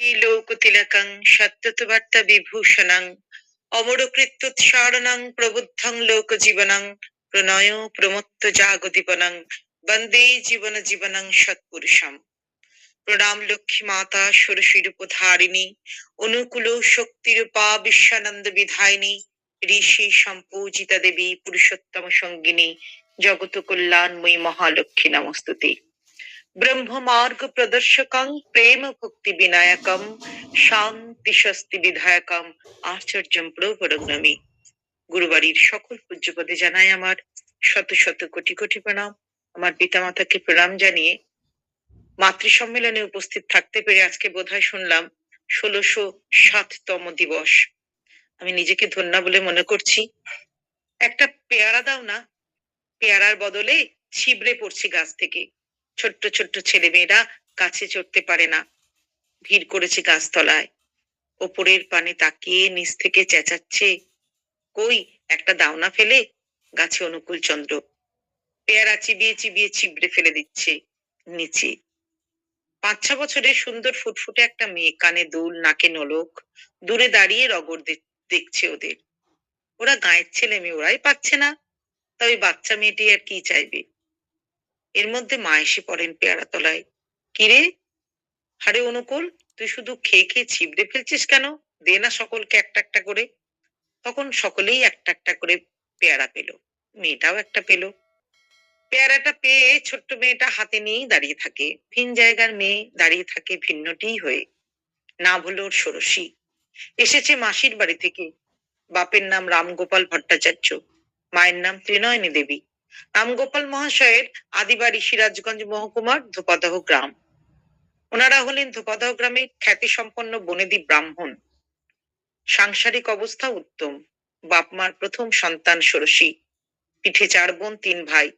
লোকতিলকং সত্যতবার্তা বিভূষণং অমরকৃত্যুৎসারণং প্রবুদ্ধং লোকজীবনং প্রণয় প্রমত্ত জাগদীপনং বন্দে জীবন জীবনং সৎপুরুষম। প্রণাম লক্ষ্মী মাতা ষোড়শীরূপধারিণী, অনুকূল শক্তিরূপা বিশ্বানন্দ বিধায়িনী, ঋষি সম্পূজিতা দেবী পুরুষোত্তম সঙ্গিনী, জগত কল্যাণময়ী মহালক্ষ্মী নমস্তুতে। ব্রহ্ম মার্গ প্রদর্শকং প্রেম ভক্তি বিনায়কম শান্তি স্বস্তি বিধায়কম আশ্চর্যম প্রভরগ্নমি। গুরুবাড়ির সকল পূজ্যপদে জানাই আমার শত শত কোটি কোটি প্রণাম। আমার পিতামাতাকে প্রণাম জানিয়ে মাতৃ সম্মেলনে উপস্থিত থাকতে পেরে আজকে বোধহয় শুনলাম 1607তম দিবস। আমি নিজেকে ধন্য বলে মনে করছি। একটা পেয়ারা দাও না, পেয়ারার বদলে ছিবড়ে পড়ছে গাছ থেকে। ছোট্ট ছোট্ট ছেলে মেয়েরা গাছে চড়তে পারে না, ভিড় করেছে গাছতলায়, ওপরের পানে তাকিয়ে নিচ থেকে চেঁচাচ্ছে, কই একটা দাওনা ফেলে। গাছে অনুকূল চন্দ্র পেয়ারা চিবিয়ে চিবিয়ে ছিবড়ে ফেলে দিচ্ছে নিচে। 5-6 বছরের সুন্দর ফুটফুটে একটা মেয়ে, কানে দুল, নাকে নোলক, দূরে দাঁড়িয়ে রগর দেখছে ওদের। ওরা গায়ের ছেলে মেয়ে, ওরাই পাচ্ছে না, তবে বাচ্চা মেয়েটি আর কি চাইবে। এর মধ্যে মা এসে পড়েন পেয়ারা তলায়। কিরে, হারে অনুকূল, তুই শুধু খেয়ে খেয়ে ছিবড়ে ফেলছিস কেন? দে না সকলকে একটা একটা করে। তখন সকলেই একটা একটা করে পেয়ারা পেল, মেয়েটাও একটা পেল। পেয়ারাটা পেয়ে ছোট্ট মেয়েটা হাতে নিয়েই দাঁড়িয়ে থাকে। ভিন জায়গার মেয়ে দাঁড়িয়ে থাকে ভিন্নটি হয়ে। নাম হলো ওর ষোড়শী। এসেছে মাসির বাড়ি থেকে। বাপের নাম রামগোপাল ভট্টাচার্য, মায়ের নাম ত্রিনয়নী দেবী। রামগোপাল মহাশয়ের আদিবাড়ি সিরাজগঞ্জ মহকুমার ধোপাদহ গ্রাম। ওনারা হলেন ধোপাদহ গ্রামের খ্যাতি সম্পন্ন বনেদি ব্রাহ্মণ। সাংসারিক অবস্থা উত্তম। বাপ মার প্রথম সন্তান ষোড়শী, পিঠে 4 বোন 3 ভাই।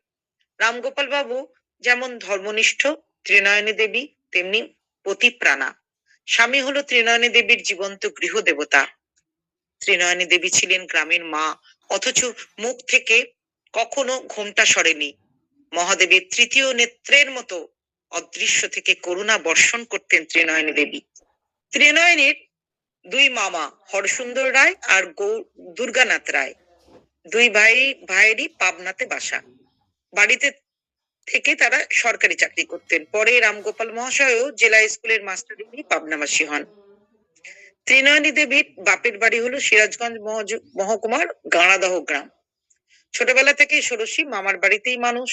রামগোপাল বাবু যেমন ধর্মনিষ্ঠ, ত্রিনয়নী দেবী তেমনি পতিপ্রাণা। স্বামী হলো ত্রিনয়নী দেবীর জীবন্ত গৃহদেবতা। ত্রিনয়নী দেবী ছিলেন গ্রামের মা, অথচ মুখ থেকে কখনো ঘোমটা সরেনি। মহাদেবের তৃতীয় নেত্রের মতো অদৃশ্য থেকে করুণা বর্ষণ করতেন ত্রিনয়নী দেবী। ত্রিনয়নীর 2 মামা, হরসুন্দর রায় আর দুর্গানাথ রায়। 2 ভাইয়েরই পাবনাতে বাসা। বাড়িতে থেকে তারা সরকারি চাকরি করতেন। পরে রামগোপাল মহাশয়ও জেলা স্কুলের মাস্টারনি পাবনাবাসী হন। ত্রিনয়নী দেবীর বাপের বাড়ি হলো সিরাজগঞ্জ মহকুমার গাঁড়াদহ গ্রাম। ছোটবেলা থেকে ষোড়শী মামার বাড়িতেই মানুষ।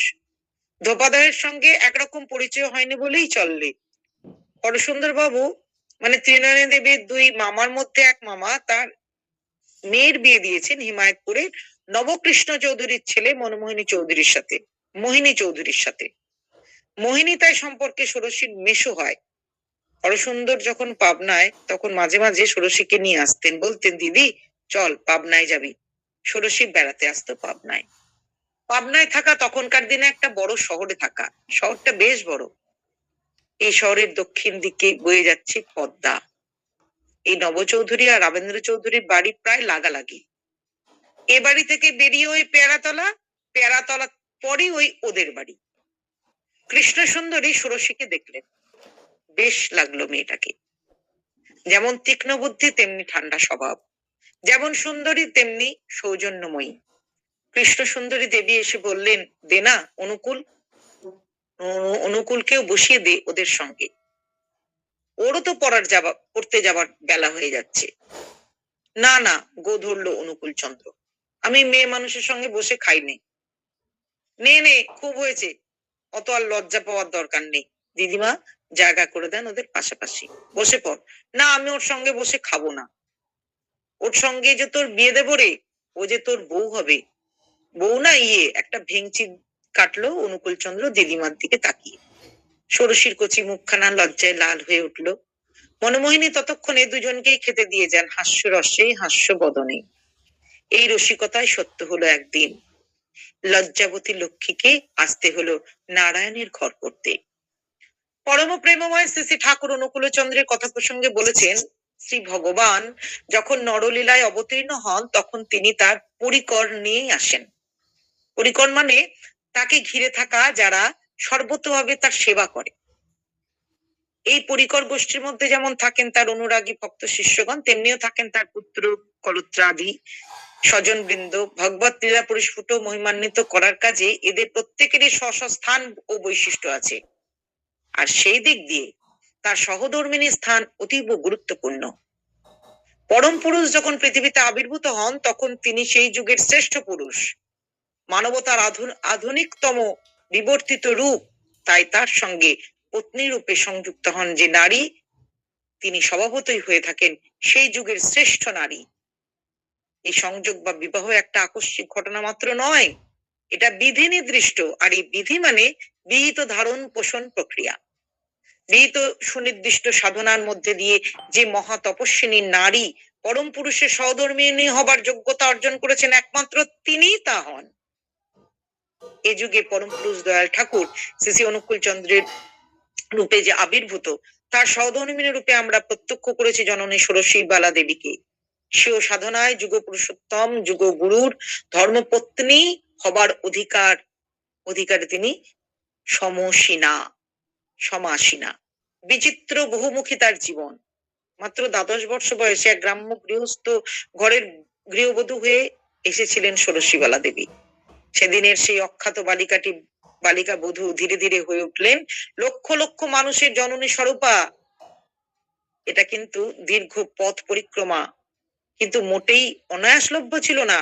ধোপাদহের সঙ্গে একরকম পরিচয় হয়নি বলেই চললে। হরসুন্দর বাবু মানে ত্রিনয়নী দেবীর 2 মামার মধ্যে এক মামা তার মেয়ের বিয়ে দিয়েছেন হিমায়তপুরের নবকৃষ্ণ চৌধুরীর ছেলে মনমোহিনী চৌধুরীর সাথে, মোহিনী চৌধুরীর সাথে। মোহিনী তাই সম্পর্কে ষোড়শীর মেশো হয়। হরসুন্দর যখন পাবনায়, তখন মাঝে মাঝে ষোড়শীকে নিয়ে আসতেন, বলতেন, দিদি চল পাবনায় যাবি। ষোড়শী বেড়াতে আসতো পাবনায়। পাবনায় থাকা তখনকার দিনে একটা বড় শহরে থাকা। শহরটা বেশ বড়। এই শহরের দক্ষিণ দিকে বয়ে যাচ্ছে পদ্মা। এই নবচৌধুরী আর রাবেন্দ্র চৌধুরীর বাড়ি প্রায় লাগালাগি। এ বাড়ি থেকে বেরিয়ে ওই পেয়ারাতলা, পেয়ারাতলা পরে ওই ওদের বাড়ি। কৃষ্ণ সুন্দরী ষোড়শীকে দেখলেন, বেশ লাগলো মেয়েটাকে। যেমন তীক্ষ্ণ বুদ্ধি তেমনি ঠান্ডা স্বভাব, যেমন সুন্দরী তেমনি সৌজন্যময়ী। কৃষ্ণ সুন্দরী দেবী এসে বললেন, দে না অনুকূলকেও বসিয়ে দে ওদের সঙ্গে। ওরও তো পড়তে যাবার বেলা হয়ে যাচ্ছে। না না, গো ধরলো অনুকূল চন্দ্র, আমি মেয়ে মানুষের সঙ্গে বসে খাইনি। নে নে, খুব হয়েছে, অত আর লজ্জা পাওয়ার দরকার নেই। দিদিমা জায়গা করে দেন ওদের পাশাপাশি, বসে পড়। না, আমি ওর সঙ্গে বসে খাবো না। ওর সঙ্গে যে তোর বিয়ে দেবো রে, ও যে তোর বউ হবে। বউ না, একটা ভেঙচি কাটলো অনুকূল চন্দ্র দিদিমার দিকে তাকিয়ে। ষোড়শীর কচি মুখখানা লজ্জায় লাল হয়ে উঠলো। মনমোহিনী ততক্ষণে দুজনকেই খেতে দিয়ে যান হাস্যরসে হাস্য বদনে। এই রসিকতায় সত্য হলো একদিন লজ্জাবতী লক্ষ্মীকে আসতে হলো নারায়ণের ঘর করতে। পরম প্রেমময় শ্রী শ্রী ঠাকুর অনুকূল চন্দ্রের কথা প্রসঙ্গে বলেছেন, শ্রী ভগবান যখন নরলীলায় অবতীর্ণ হন তখন তিনি তার পরিকর নিয়েই আসেন। পরিকর মানে তাকে ঘিরে থাকা যারা সর্বতভাবে তার সেবা করে। এই পরিকর গোষ্ঠীর মধ্যে যেমন থাকেন তার অনুরাগী ভক্ত শিষ্যগণ, তেমনিও থাকেন তার পুত্র কলত্রাদি স্বজনবৃন্দ। ভগবত লীলা পরিস্ফুট মহিমান্বিত করার কাজে এদের প্রত্যেকেরই স্ব স্ব স্থান ও বৈশিষ্ট্য আছে, আর সেই দিক দিয়ে তার সহধর্মিনী স্থান অতীব গুরুত্বপূর্ণ। পরম পুরুষ যখন পৃথিবীতে আবির্ভূত হন তখন তিনি সেই যুগের শ্রেষ্ঠ পুরুষ, মানবতার আধুনিকতম বিবর্তিত রূপ। তাই তার সঙ্গে পত্নী রূপে সংযুক্ত হন যে নারী, তিনি স্বভাবতই হয়ে থাকেন সেই যুগের শ্রেষ্ঠ নারী। এই সংযোগ বা বিবাহ একটা আকস্মিক ঘটনা মাত্র নয়, এটা বিধি নির্দিষ্ট। আর এই বিধি মানে বিহিত ধারণ পোষণ প্রক্রিয়া। বিহিত সুনির্দিষ্ট সাধনার মধ্যে দিয়ে যে মহা তপস্বিনী নারী পরম পুরুষের সহধর্মিণী হবার যোগ্যতা অর্জন করেছেন, একমাত্র তিনিই তা হন। এ যুগে পরম পুরুষ দয়াল ঠাকুর শ্রী শ্রী অনুকূল চন্দ্রের রূপে যে আবির্ভূত, তার সহধর্মিণী রূপে আমরা প্রত্যক্ষ করেছি জননী ষোড়শী বালা দেবীকে। সেও সাধনায় যুগ পুরুষোত্তম যুগ গুরুর ধর্মপত্নী হবার অধিকারে তিনি সমাসীনা। বিচিত্র বহুমুখী তার জীবন। মাত্র 12 বর্ষ বয়সে এক গ্রাম্য গৃহস্থ ঘরের গৃহবধূ হয়ে এসেছিলেন ষোড়শীবালা দেবী। সেদিনের সেই অখ্যাত বালিকা বধূ ধীরে ধীরে হয়ে উঠলেন লক্ষ লক্ষ মানুষের জননী স্বরূপা। এটা কিন্তু দীর্ঘ পথ পরিক্রমা, কিন্তু মোটেই অনায়াসলভ্য ছিল না,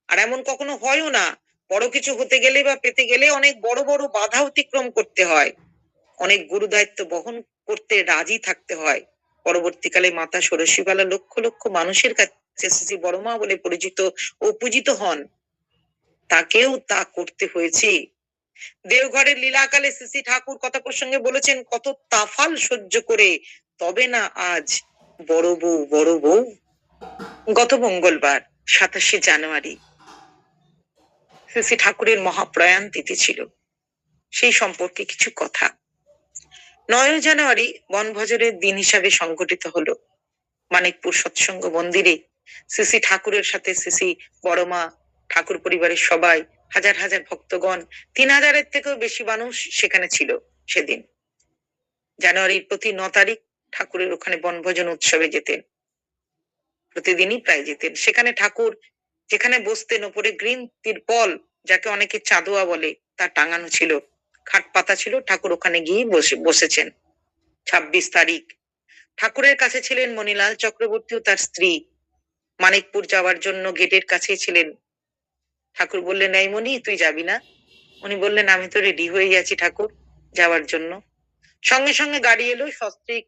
আর এমন কখনো হয়ও না। বড় কিছু হতে গেলে বা পেতে গেলে অনেক বড় বড় বাধা অতিক্রম করতে হয়, অনেক গুরু দায়িত্ব বহন করতে রাজি থাকতে হয়। পরবর্তীকালে মাতা ষোড়শীবালা লক্ষ লক্ষ মানুষের কাছে শ্রী বড় মা বলে পরিচিত ও পূজিত হন, তাকেও তা করতে হয়েছে। দেওঘরের লীলাকালে শ্রী ঠাকুর কথা প্রসঙ্গে বলেছেন, কত তাফাল সহ্য করে তবে না আজ বড় বউ। গত মঙ্গলবার 27 জানুয়ারি শ্রী ঠাকুরের মহাপ্রয়াণ তিথি ছিল। সেই সম্পর্কে কিছু কথা। 9 জানুয়ারি বনভোজনের দিন হিসাবে সংঘটিত হলো মানিকপুর সৎসঙ্গ মন্দিরে শ্রী ঠাকুরের সাথে শ্রী বড়মা, ঠাকুর পরিবারের সবাই, হাজার হাজার ভক্তগণ, 3000-এর থেকেও বেশি মানুষ সেখানে ছিল সেদিন। জানুয়ারির প্রতি 9 তারিখ ঠাকুরের ওখানে বনভোজন উৎসবে যেতেন, প্রতিদিনই প্রায় যেতেন। সেখানে ঠাকুর যেখানে বসতেন ওপরে গ্রিন তিরপল, যাকে অনেকে চাঁদোয়া বলে, তা টাঙানো ছিল, খাট পাতা ছিল, ঠাকুর ওখানে গিয়ে বসেছেন। 26 তারিখ ঠাকুরের কাছে ছিলেন মণিলাল চক্রবর্তী ও তার স্ত্রী। মানিকপুর যাওয়ার জন্য গেটের কাছেই ছিলেন। ঠাকুর বললেন, এই মণি, তুই যাবি না? উনি বললেন, আমি তো রেডি হয়ে গেছি ঠাকুর, যাওয়ার জন্য। সঙ্গে সঙ্গে গাড়ি এলো, সস্ত্রীক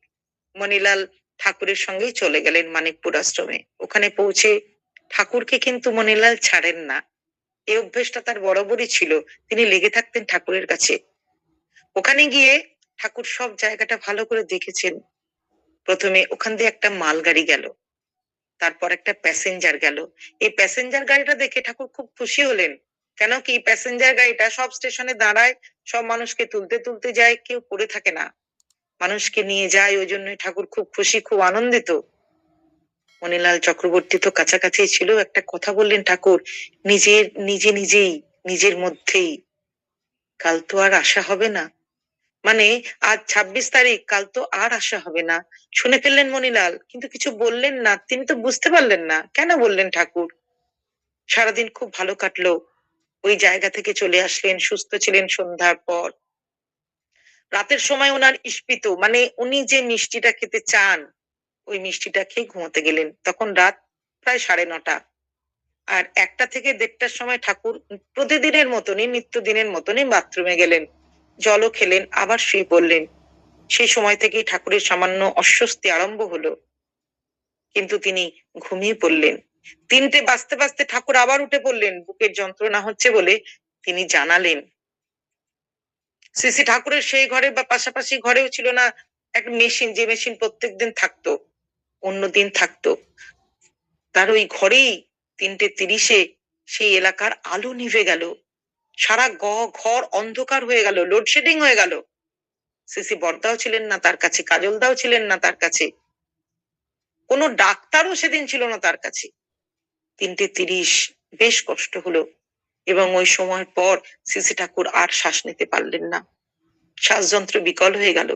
মণিলাল ঠাকুরের সঙ্গেই চলে গেলেন মানিকপুর আশ্রমে। ওখানে পৌঁছে ঠাকুরকে কিন্তু মণিলাল ছাড়েন না, এই অভ্যেসটা তার বরাবরই ছিল, তিনি লেগে থাকতেন ঠাকুরের কাছে। ওখানে গিয়ে ঠাকুর সব জায়গাটা ভালো করে দেখেছেন। প্রথমে ওখান দিয়ে একটা মালগাড়ি গেল, তারপর একটা প্যাসেঞ্জার গেল। এই প্যাসেঞ্জার গাড়িটা দেখে ঠাকুর খুব খুশি হলেন, কেন কি প্যাসেঞ্জার গাড়িটা সব স্টেশনে দাঁড়ায়, সব মানুষকে তুলতে যায়, কেউ পড়ে থাকে না, মানুষকে নিয়ে যায়। ওই জন্যই ঠাকুর খুব খুশি, খুব আনন্দিত। মণিলাল চক্রবর্তী তো কাছাকাছি ছিল, একটা কথা বললেন ঠাকুর, নিজের মধ্যেই, কাল তো আর আশা হবে না, মানে আজ 26 তারিখ, কাল তো আর আশা হবে না। শুনে ফেললেন মণিলাল, কিন্তু কিছু বললেন না। তিনি তো বুঝতে পারলেন না কেন বললেন ঠাকুর। সারাদিন খুব ভালো কাটলো, ওই জায়গা থেকে চলে আসলেন, সুস্থ ছিলেন সন্ধ্যার পর। রাতের সময় ওনার ইস্পিত, মানে উনি যে মিষ্টিটা খেতে চান, ওই মিষ্টিটা খেয়ে ঘুমোতে গেলেন। তখন রাত প্রায় 9:30। আর 1টা থেকে 1:30টার সময় ঠাকুর প্রতিদিনের মতনই, নিত্যদিনের মতনই বাথরুমে গেলেন, জলও খেলেন, আবার শুয়ে পড়লেন। সেই সময় থেকেই ঠাকুরের সামান্য অস্বস্তি আরম্ভ হলো, কিন্তু তিনি ঘুমিয়ে পড়লেন। 3টে বাজতে বাজতে ঠাকুর আবার উঠে পড়লেন, বুকের যন্ত্রণা হচ্ছে বলে তিনি জানালেন। শ্রী ঠাকুরের সেই ঘরে বা পাশাপাশি ঘরেও ছিল না একটা মেশিন, যে মেশিন প্রত্যেকদিন থাকতো, অন্য দিন থাকতো। তার ওই ঘরেই 3:30-এ সেই এলাকার আলো নিভে গেল, সারা ঘর অন্ধকার হয়ে গেল, লোডশেডিং হয়ে গেল। শ্রী বড়দাও ছিলেন না তার কাছে, কাজলদাও ছিলেন না তার কাছে, কোনো ডাক্তারও সেদিন ছিল না তার কাছে। 3:30, বেশ কষ্ট হলো। এবং ওই সময়ের পর শ্রী ঠাকুর আর শ্বাস নিতে পারলেন না, শ্বাসযন্ত্র বিকল হয়ে গেল,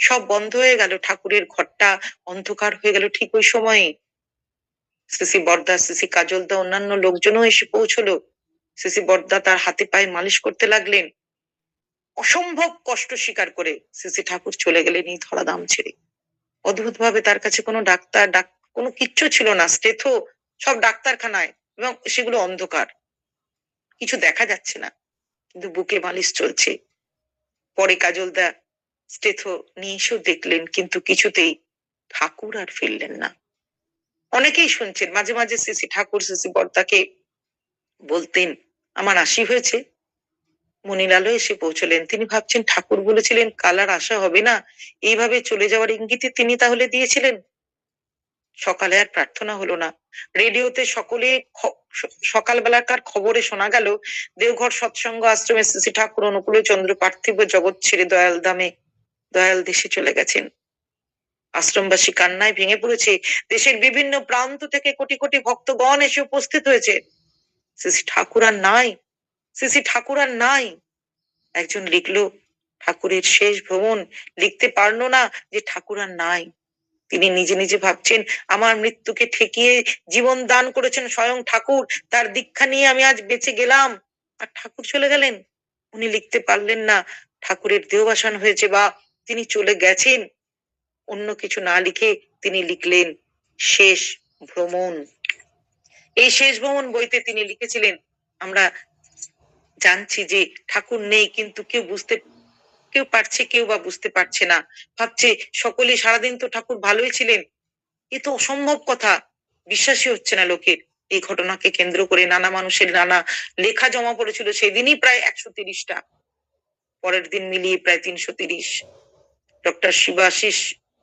সব বন্ধ হয়ে গেল, ঠাকুরের ঘরটা অন্ধকার হয়ে গেল ঠিক ওই সময়ে। সিসি বরদা, সিসি কাজলদা, অন্যান্য লোকজনও এসে পৌঁছলো। সিসি বরদা তার হাতে পায়ে মালিশ করতে লাগলেন। অসম্ভব কষ্ট স্বীকার করে সিসি ঠাকুর চলে গেলেন এই ধরাধাম ছেড়ে। অদ্ভুত ভাবে তার কাছে কোনো কোনো কিচ্ছু ছিল না, স্টেথো সব ডাক্তারখানায়, এবং সেগুলো অন্ধকার, কিছু দেখা যাচ্ছে না, কিন্তু বুকে মালিশ চলছে। পরে কাজলদা স্টেথো নিয়ে এসেও দেখলেন, কিন্তু কিছুতেই ঠাকুর আর ফিরলেন না। অনেকেই শুনছেন, মাঝে মাঝে সিসি ঠাকুর সিসি বর্দাকে বলতেন, আমার ৮০ হয়েছে। মনিলালও এসে পৌঁছলেন। তিনি ভাবছেন, ঠাকুর বলেছিলেন কাল আর আশা হবে না, এইভাবে চলে যাওয়ার ইঙ্গিতে তিনি তাহলে দিয়েছিলেন। সকালে আর প্রার্থনা হলো না। রেডিওতে সকলে সকালবেলাকার খবরে শোনা গেল, দেওঘর সৎসঙ্গ আশ্রমে শ্রী ঠাকুর অনুকূল চন্দ্র পার্থিব জগৎ ছেড়ে দয়াল দেশে চলে গেছেন। আশ্রমবাসী কান্নায় ভেঙে পড়েছে। দেশের বিভিন্ন প্রান্ত থেকে কোটি কোটি ভক্তগণ এসে উপস্থিত হয়েছে। শ্রী ঠাকুর আর নাই, শ্রী ঠাকুর আর নাই। একজন লিখলো, ঠাকুরের শেষ ভ্রমণ, লিখতে পারলো না যে ঠাকুর আর নাই। তিনি নিজে নিজে ভাবছেন, আমার মৃত্যুকে ঠেকিয়ে জীবন দান করেছেন স্বয়ং ঠাকুর, তার দীক্ষা নিয়ে আমি আজ বেঁচে গেলাম, আর ঠাকুর চলে গেলেন। উনি লিখতে পারলেন না ঠাকুরের দেহবাসান হয়েছে বা তিনি চলে গেছেন। অন্য কিছু না লিখে তিনি লিখলেন শেষ ভ্রমণ। এই শেষ ভ্রমণ বইতে তিনি লিখেছিলেন, আমরা জানছি যে ঠাকুর নেই, কিন্তু কেউ পারছে, কেউ বা বুঝতে পারছে না, ভাবছে সকলে সারাদিন তো ঠাকুর ভালোই ছিলেন। এ তো অসম্ভব কথা, বিশ্বাসই হচ্ছে না লোকের। এই ঘটনাকে কেন্দ্র করে নানা মানুষের নানা লেখা জমা পড়েছিল, সেদিনই প্রায় ১৩০টা, পরের দিন মিলিয়ে প্রায় ৩৩০। ডক্টর শিবাশিস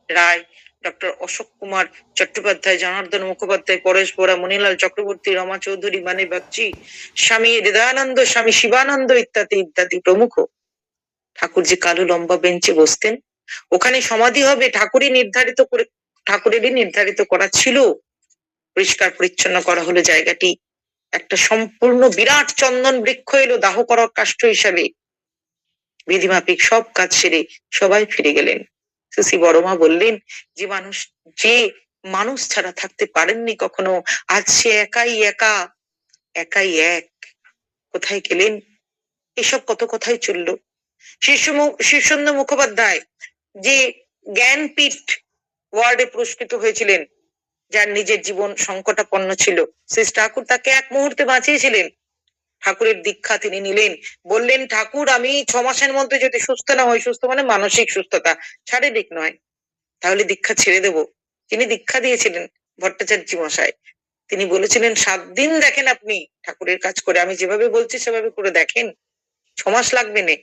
রায়, ডক্টর অশোক কুমার চট্টোপাধ্যায়, জনার্দন মুখোপাধ্যায়, পরেশ বোরা, মণিলাল চক্রবর্তী, রমা চৌধুরী, মানে বাগচি, স্বামী হৃদয়ানন্দ, স্বামী শিবানন্দ ইত্যাদি ইত্যাদি প্রমুখ। ঠাকুর যে কালো লম্বা বেঞ্চে বসতেন, ওখানে সমাধি হবে ঠাকুরেরই নির্ধারিত করা ছিল। পরিষ্কার পরিচ্ছন্ন করা হলো জায়গাটি। একটা সম্পূর্ণ বিরাট চন্দন বৃক্ষ এলো দাহ করার কাষ্ঠ হিসাবে। বিধিমাফিক সব কাজ সেরে সবাই ফিরে গেলেন। সুসি বড়মা বললেন, যে মানুষ ছাড়া থাকতে পারেননি কখনো, আজ সে একাই এক। কোথায় গেলেন? এসব কত কথাই চললো। শীর্ষেন্দু মুখোপাধ্যায়, যে জ্ঞানপীঠ ওয়ার্ডে পুরস্কৃত হয়েছিলেন, যার নিজের জীবন সংকটাপন্ন ছিল, শ্রী ঠাকুর তাকে এক মুহূর্তে বাঁচিয়েছিলেন। ঠাকুরের দীক্ষা তিনি নিলেন। বললেন, ঠাকুর আমি ৬ মাসের মধ্যে যদি সুস্থ না হই, সুস্থ মানে মানসিক সুস্থতা, শারীরিক নয়, তাহলে দীক্ষা ছেড়ে দেব। তিনি দীক্ষা দিয়েছিলেন ভট্টাচার্য মশাই। তিনি বলেছিলেন, ৭ দিন দেখেন আপনি ঠাকুরের কাজ করে, আমি যেভাবে বলছি সেভাবে করে দেখেন, ৬ মাস লাগবে না।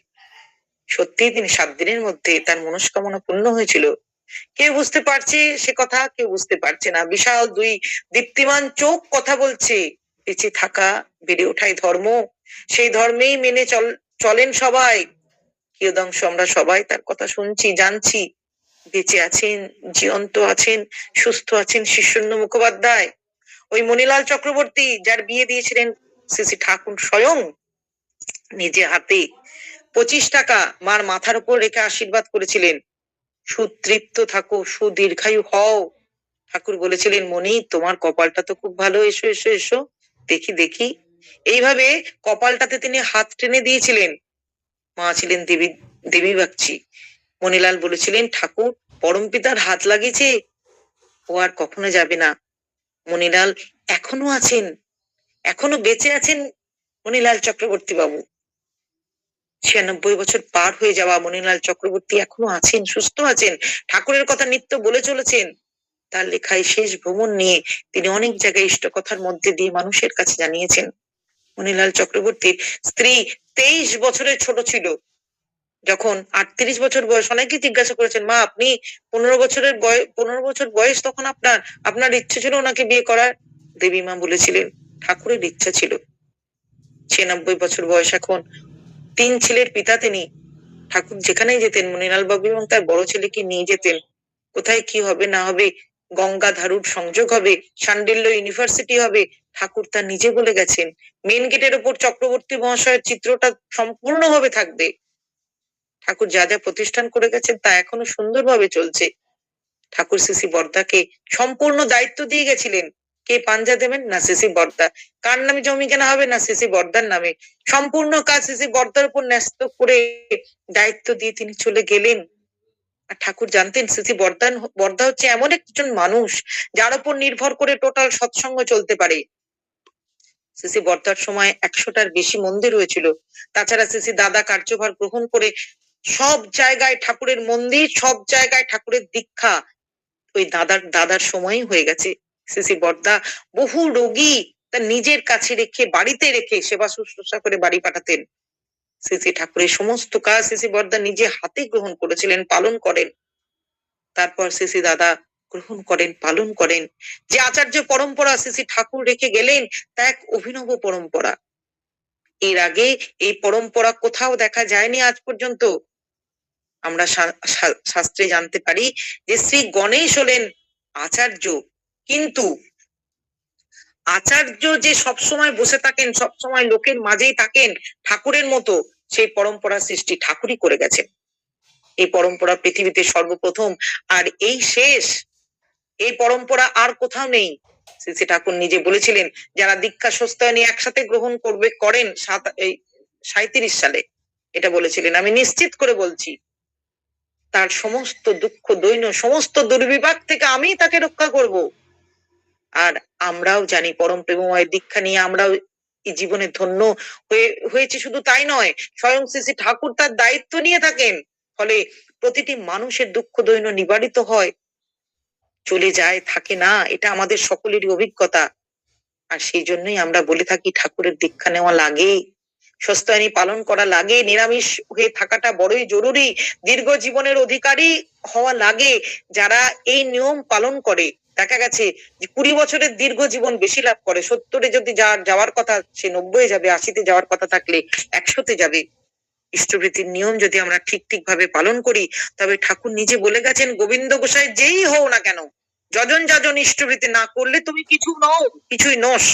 সত্যিই তিনি ৭ দিনের মধ্যে তার মনস্কামনা পূর্ণ হয়েছিল। কেউ বুঝতে পারছে সে কথা, কেউ বুঝতে পারছে না। বিশাল ২ দীপ্তিমান চোখ কথা বলছে। বেঁচে থাকা, বেড়ে ওঠাই ধর্ম, সেই ধর্মেই মেনে চলেন সবাই। কিয়দংশ আমরা সবাই তার কথা শুনছি, জানছি। বেঁচে আছেন, জীবন্ত আছেন, সুস্থ আছেন শীর্ষেন্দু মুখোপাধ্যায়, ওই মণিলাল চক্রবর্তী, যার বিয়ে দিয়েছিলেন শ্রী ঠাকুর স্বয়ং নিজে হাতে। ২৫ টাকা মার মাথার উপর রেখে আশীর্বাদ করেছিলেন, সুতৃপ্ত থাকো, সুদীর্ঘায়ু হও। ঠাকুর বলেছিলেন, মণি তোমার কপালটা তো খুব ভালো, এসো এসো এসো, দেখি। এইভাবে কপালটাতে তিনি হাত টেনে দিয়েছিলেন। মা ছিলেন দেবী বাগচি। মণিলাল বলেছিলেন, ঠাকুর পরম পিতার হাত লাগিয়েছে, ও আর কখনো যাবে না। মণিলাল এখনো আছেন, এখনো বেঁচে আছেন মণিলাল চক্রবর্তী বাবু। ৯৬ বছর পার হয়ে যাওয়া মণিলাল চক্রবর্তী এখনো আছেন, সুস্থ আছেন, ঠাকুরের কথা নিত্য বলে চলেছেন। তার লেখায় শেষ ভ্রমণ নিয়ে তিনি অনেক জায়গায় ইষ্ট কথার মধ্যে দিয়ে মানুষের কাছে জানিয়েছেন। মণিলাল চক্রবর্তীর স্ত্রী ২৩ বছরের ছোট ছিল যখন, ৩৮ বছর বয়স। অনেকে জিজ্ঞাসা করেছেন, মা আপনি ১৫ বছর বয়স তখন আপনার ইচ্ছে ছিল ওনাকে বিয়ে করার? দেবী মা বলেছিলেন, ঠাকুরের ইচ্ছা ছিল। ৯৬ বছর বয়স এখন। ৩ ছেলের পিতা তিনি। ঠাকুর যেখানেই যেতেন মণিলাল বাবু এবং তার বড় ছেলেকে নিয়ে যেতেন। কোথায় কি হবে না হবে, গঙ্গাধারুর সংযোগ হবে, শান্ডিল্য ইউনিভার্সিটি হবে, ঠাকুর তা নিজে বলে গেছেন। মেন গেটের উপর চক্রবর্তী মহাশয়ের চিত্রটা সম্পূর্ণভাবে থাকবে। ঠাকুর যা যা প্রতিষ্ঠান করে গেছেন তা এখনো সুন্দরভাবে চলছে। ঠাকুর সিসি বর্দাকে সম্পূর্ণ দায়িত্ব দিয়ে গেছিলেন। কে পাঞ্জা দেবেন? না সিসি বর্দা। কার নামে জমি কেনা হবে? না সিসি বর্দার নামে। সম্পূর্ণ কাজ সিসি বর্দার উপর ন্যস্ত করে দায়িত্ব দিয়ে তিনি চলে গেলেন। আর ঠাকুর জানতেন সিসি বর্দা হচ্ছে এমন একজন মানুষ যার উপর নির্ভর করে টোটাল সৎসঙ্গ চলতে পারে। সিসি বর্দার সময় 100টার বেশি মন্দির হয়েছিল। তাছাড়া সিসি দাদা কার্যভার গ্রহণ করে সব জায়গায় ঠাকুরের মন্দির, সব জায়গায় ঠাকুরের দীক্ষা ওই দাদার সময়ই হয়ে গেছে। সিসি বর্দা বহু রোগী তার নিজের কাছে রেখে, বাড়িতে রেখে সেবা শুশ্রূষা করে বাড়ি পাঠাতেন। সিসি ঠাকুরের সমস্ত কাজ সিসি বর্দা নিজে হাতে গ্রহণ করেছিলেন, পালন করেন। তারপর সিসি দাদা গ্রহণ করেন, পালন করেন। যে আচার্য পরম্পরা সিসি ঠাকুর রেখে গেলেন তা এক অভিনব পরম্পরা। এর আগে এই পরম্পরা কোথাও দেখা যায়নি আজ পর্যন্ত। আমরা শাস্ত্রে জানতে পারি যে শ্রী গণেশ হলেন আচার্য, কিন্তু আচার্য যে সবসময় বসে থাকেন, সবসময় লোকের মাঝেই থাকেন ঠাকুরের মতো, সেই পরম্পরা সৃষ্টি ঠাকুরই করে গেছেন। এই পরম্পরা পৃথিবীতে সর্বপ্রথম, আর এই শেষ। এই পরম্পরা আর কোথাও নেই। শ্রী ঠাকুর নিজে বলেছিলেন যারা দীক্ষা সস্তায়নী একসাথে গ্রহণ করেন 37 সালে, এটা বলেছিলেন। আমি নিশ্চিত করে বলছি তার সমস্ত দুঃখ দৈন্য, সমস্ত দুর্বিপাক থেকে আমি তাকে রক্ষা করব। আর আমরাও জানি পরম প্রেমময় দীক্ষা নিয়ে আমরাও এই জীবনে ধন্য হয়েছে। শুধু তাই নয়, স্বয়ং শ্রী ঠাকুর তার দায়িত্ব নিয়ে থাকেন, ফলে প্রতিটি মানুষের দুঃখ দৈন্য নিবারিত হয়, চলে যায়, থাকে না। এটা আমাদের সকলেরই অভিজ্ঞতা। আর সেই জন্যই আমরা বলে থাকি ঠাকুরের দীক্ষা নেওয়া লাগে, সস্তায়নী পালন করা লাগে, নিরামিষ হয়ে থাকাটা বড়ই জরুরি, দীর্ঘ জীবনের অধিকারী হওয়া লাগে। যারা এই নিয়ম পালন করে দেখা গেছে যে 20 বছরের দীর্ঘ জীবন বেশি লাভ করে। 70-এ যদি যাওয়ার কথা সে 90-এ যাবে, 80-তে যাওয়ার কথা থাকলে 100-তে যাবে। ইষ্টভৃতির নিয়ম যদি আমরা ঠিক ভাবে পালন করি, তবে ঠাকুর নিজে বলে গেছেন গোবিন্দ গোসাই যেই হও না কেন, যজন যাজন ইষ্টভৃতি না করলে তুমি কিছু নও, কিছুই নস।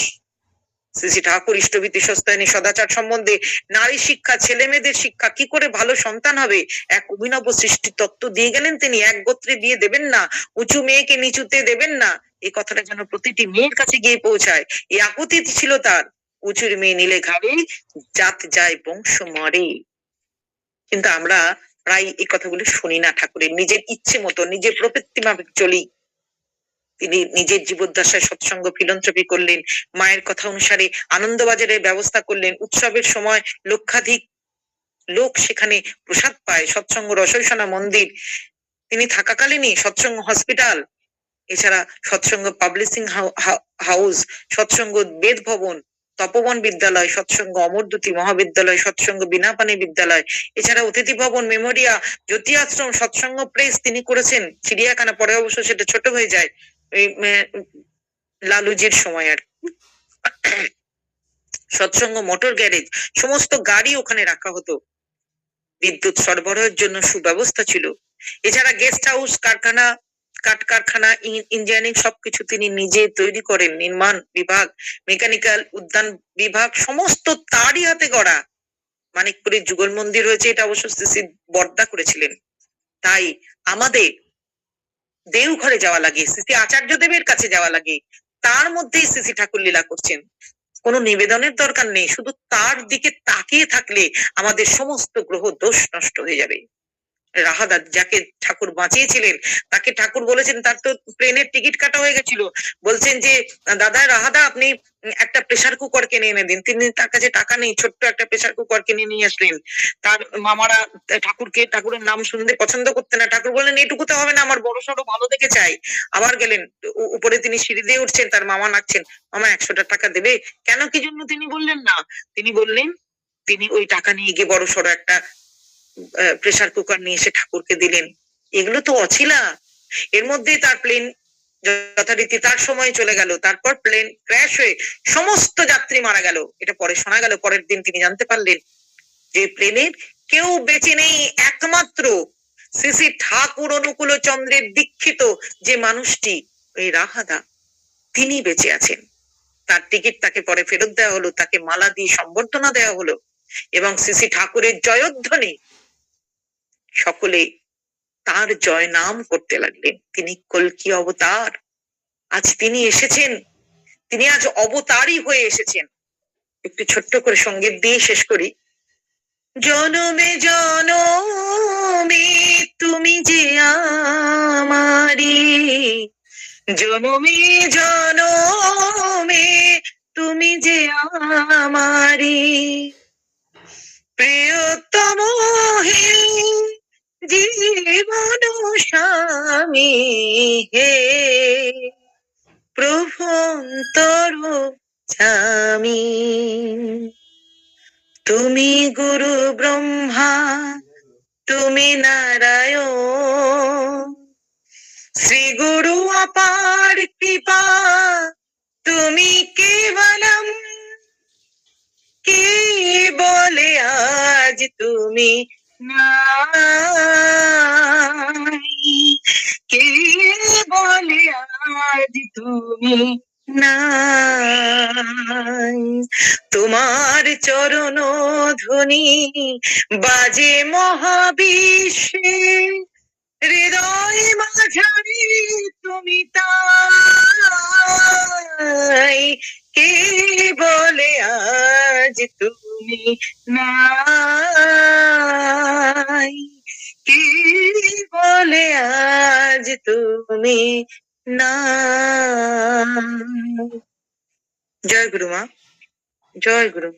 শ্রী ঠাকুর ইষ্টভীতি সস্তায়নী সদাচার সম্বন্ধে, নারী শিক্ষা, ছেলে মেয়েদের শিক্ষা, কি করে ভালো সন্তান হবে, এক অভিনব সৃষ্টি তত্ত্ব দিয়ে গেলেন তিনি। এক গোত্রে বিয়ে দেবেন না, উঁচু মেয়েকে নিচুতে দেবেন না, এই কথাটা যেন প্রতিটি মেয়ের কাছে গিয়ে পৌঁছায়। এই আকুতি ছিল তার। উঁচুর মেয়ে নিলে ঘাড়ে, জাত যায় বংশ মরে। কিন্তু আমরা প্রায় এই কথাগুলো শুনি না ঠাকুরের। নিজের ইচ্ছে মতো, নিজের প্রবৃত্তি মাফিক চলি। তিনি নিজের জীবদ্দশায় সৎসঙ্গ ফিলন্থ্রপি করলেন, মায়ের কথা অনুসারে আনন্দবাজারের ব্যবস্থা করলেন। উৎসবের সময় লক্ষাধিক লোক সেখানে প্রসাদ পায়। সৎসঙ্গ রসৈসনা মন্দির তিনি থাকাকালীনই, সৎসঙ্গ হসপিটাল, এছাড়া সৎসঙ্গ পাবলিশিং হাউস, সৎসঙ্গ বেদ ভবন, তপবন বিদ্যালয়, সৎসঙ্গ অমরদ্যুতি মহাবিদ্যালয়, সৎসঙ্গ বিনাপানি বিদ্যালয়, এছাড়া অতিথি ভবন, মেমোরিয়া, জ্যোতি আশ্রম, সৎসঙ্গ প্রেস তিনি করেছেন। চিড়িয়াখানা পরে অবশ্য সেটা ছোট হয়ে যায় লালুজির সময়। আর সৎসঙ্গ মোটর গ্যারেজ, সমস্ত গাড়ি ওখানে রাখা হতো। বিদ্যুৎ সরবরাহের জন্য সুব্যবস্থা ছিল। এছাড়া গেস্ট হাউস, কারখানা, কাঠ কারখানা, ইঞ্জিনিয়ারিং সবকিছু তিনি নিজে তৈরি করেন। নির্মাণ বিভাগ, মেকানিক্যাল, উদ্যান বিভাগ সমস্ত তারই হাতে গড়া। মানিকপুরে যুগল মন্দির হয়েছে, এটা অবশ্য শ্রী বর্দা করেছিলেন। তাই আমাদের দেওঘরে যাওয়া লাগে, শ্রী আচার্য দেবের কাছে যাওয়া লাগে, তার মধ্যেই শ্রী ঠাকুর লীলা করছেন। কোনো নিবেদনের দরকার নেই, শুধু তার দিকে তাকিয়ে থাকলে আমাদের সমস্ত গ্রহ দোষ নষ্ট হয়ে যাবে। রাহাদা যাকে ঠাকুর বাঁচিয়েছিলেন, তাকে ঠাকুর বলেছেন, তার তো প্লেনের টিকিট কাটা হয়ে গেছিল, বলছেন যে দাদা রাহাদা আপনি একটা প্রেসার কুকার কিনে এনে দিন। তিনি, তার কাছে টাকা নেই, ছোট্ট একটা প্রেসার কুকার কিনে নিয়ে আসলেন। তার মামারা ঠাকুরের নাম শুনতে পছন্দ করতেন না। ঠাকুর বললেন এইটুকুতে হবে না, আমার বড় সড়ো ভালো দেখে চাই। আবার গেলেন, উপরে তিনি সিঁড়ি দিয়ে উঠছেন, তার মামা নাচছেন, মামা 100টা টাকা দেবে কেন, কি জন্য তিনি বললেন না। তিনি বললেন, তিনি ওই টাকা নিয়ে গিয়ে বড় সড়ো একটা প্রেসার কুকার নিয়ে এসে ঠাকুরকে দিলেন। এগুলো তো অছিলা। এর মধ্যেই তার প্লেন যথারীতি তার সময় চলে গেল। তারপর প্লেন ক্র্যাশ হয়ে সমস্ত যাত্রী মারা গেল। এটা পরে শোনা গেল, পরের দিন তিনি জানতে পারলেন যে প্লেনের কেউ বেঁচে নেই, একমাত্র শ্রী ঠাকুর অনুকূল চন্দ্রের দীক্ষিত যে মানুষটি, ওই রাহাদা, তিনি বেঁচে আছেন। তার টিকিট তাকে পরে ফেরত দেওয়া হলো, তাকে মালা দিয়ে সম্বর্ধনা দেওয়া হলো, এবং শ্রী ঠাকুরের জয়ধ্বনি সকলে তার জয় নাম করতে লাগলেন। তিনি কল্কি অবতার, আজ তিনি এসেছেন, তিনি আজ অবতারই হয়ে এসেছেন। একটু ছোট্ট করে সঙ্গীত দিয়ে শেষ করি। জনমে জনমে তুমি যে আমারি, জনমে জনমে তুমি যে আমারি, প্রিয়তম হে জীবন স্বামী হে, প্রভন্তর স্বামী। তুমি গুরু ব্রহ্মা, তুমি নারায়ণ, শ্রী গুরু অপার কৃপা, তুমি কেবলম, কে বলে আজ তুমি নাই, কে বলে আজ তুমি নাই। তোমার চরণ ধ্বনি বাজে মহাবিশ্বে, হৃদয় মাঝারি তুমি তাই, কে বলে আজ তুমি নাই, কে বলে আজ তুমি নাই। জয় গুরু মা, জয় গুরু।